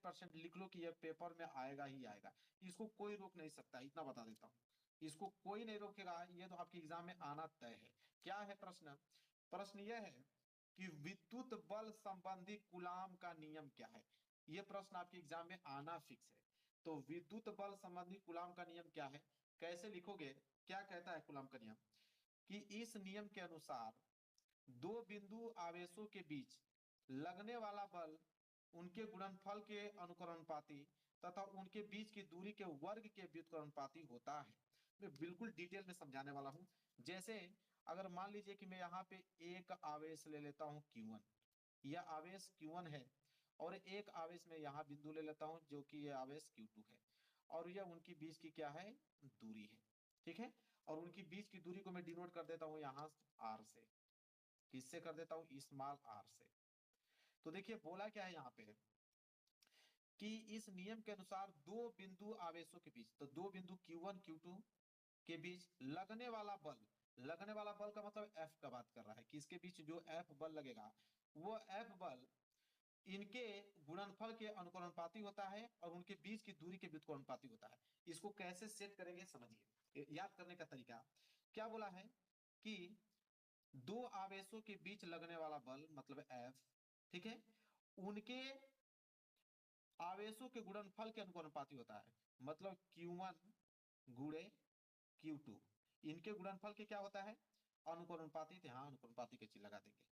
100% लिख लो कि ये पेपर में आएगा ही आएगा, इसको कोई रोक नहीं सकता, इतना बता देता हूँ। इसको कोई नहीं रोकेगा, ये तो आपके एग्जाम में आना तय है। क्या है प्रश्न? प्रश्न यह है कि विद्युत बल संबंधी कूलाम का नियम क्या है। ये प्रश्न आपके एग्जाम में आना फिक्स है। तो विद्युत बल संबंधी कूलाम का नियम क्या है, कैसे लिखोगे? क्या कहता है कूलाम का नियम कि इस नियम के अनुसार दो बिंदु आवेशों के बीच लगने वाला बल उनके गुणनफल के अनुकरणपाती तथा उनके बीच की दूरी के वर्ग के व्युत्क्रमानुपाती होता है। मैं बिल्कुल डिटेल में समझाने वाला हूं। जैसे अगर मान लीजिए कि मैं यहाँ पे एक आवेश ले लेता हूँ Q1, यह आवेश Q1 है, और एक आवेश में यहाँ बिंदु ले लेता हूँ जो कि यह आवेश Q2 है, और यह उनकी बीच की क्या है, दूरी है। ठीक है, और उनकी बीच की दूरी को मैं डिनोट कर देता हूँ यहाँ R से। किससे कर देता हूँ? स्मॉल r से। तो देखिए बोला क्या है यहाँ पे कि इस नियम के अनुसार दो बिंदु आवेशों के बीच, तो दो बिंदु Q1 Q2 के बीच लगने वाला बल, लगने वाला बल का मतलब F का बात कर रहा है कि इसके बीच जो F बल लगेगा वो F बल इनके गुणनफल के अनुकरणपाती होता है और उनके बीच की दूरी के व्युत्क्रमानुपाती होता है। इसको कैसे सेट करेंगे समझिए, याद करने का तरीका क्या बोला है कि दो आवेशों के बीच लगने वाला बल मतलब F, ठीक है, उनके आवेशों के गुणनफल के अनुकरणपाती होता है, मतलब Q1 गुणे Q2, इनके गुणनफल के क्या होता है, अनुकरणपाती। यहाँ अनुकरणपाती के चिन्ह लगा देंगे।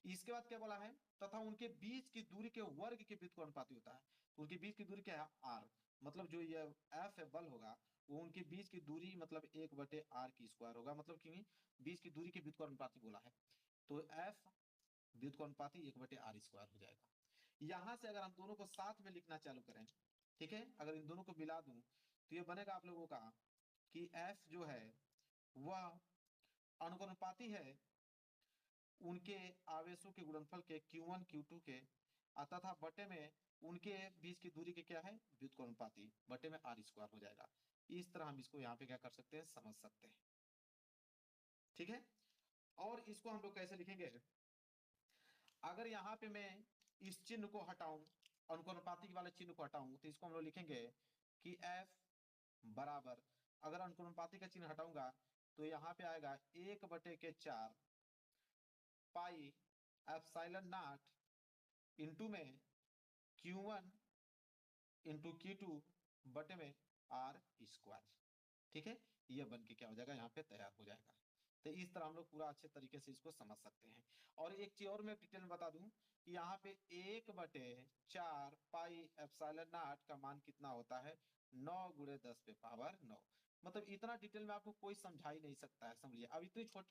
इसके बाद क्या बोला है, तथा उनके बीच की दूरी के वर्ग के व्युत्क्रमानुपाती होता है। तो उनके बीच की दूरी क्या है, R, मतलब जो ये F बल होगा वो उनके बीच की दूरी मतलब 1/r की स्क्वायर होगा, मतलब कि बीच की दूरी के व्युत्क्रमानुपाती बोला है, तो F व्युत्क्रमानुपाती 1/r स्क्वायर हो जाएगा। यहां से अगर हम दोनों को साथ में लिखना चालू करें, ठीक है, अगर इन दोनों को मिला दूं तो ये बनेगा आप लोगों का कि F जो है वह अनुकरणपाती है उनके आवेशों के गुणनफल के Q1 Q2 के, तथा बटे में उनके बीच की दूरी के क्या है, व्युत्क्रमानुपाती, बटे में r स्क्वायर हो जाएगा। इस तरह हम इसको यहाँ पे क्या कर सकते हैं, समझ सकते हैं। ठीक है, और इसको हम लोग कैसे लिखेंगे, अगर यहाँ पे मैं इस चिन्ह को हटाऊं, अनुकरणपाती वाले चिन्ह को हटाऊं, तो इसको हम लोग लिखेंगे कि F बराबर, अगर अनुकरणपाती का चिन्ह हटाऊंगा तो यहाँ पे आएगा 1/4 पाई एप्सिलॉन नॉट इंटू में Q1 इंटू Q2 बटे में R स्क्वायर। ठीक है, ये बन के क्या हो जाएगा, यहाँ पे तैयार हो जाएगा। तो इस तरह हम लोग पूरा अच्छे तरीके से इसको समझ सकते हैं। और एक चीज और मैं डिटेल में बता दूं कि यहाँ पे 1/4 पाई एप्सिलॉन नॉट का मान कितना होता है, 9 × 10⁻⁹। मतलब इतना डिटेल में आपको कोई समझा ही नहीं सकता है, समझिए। अब इतनी छोटी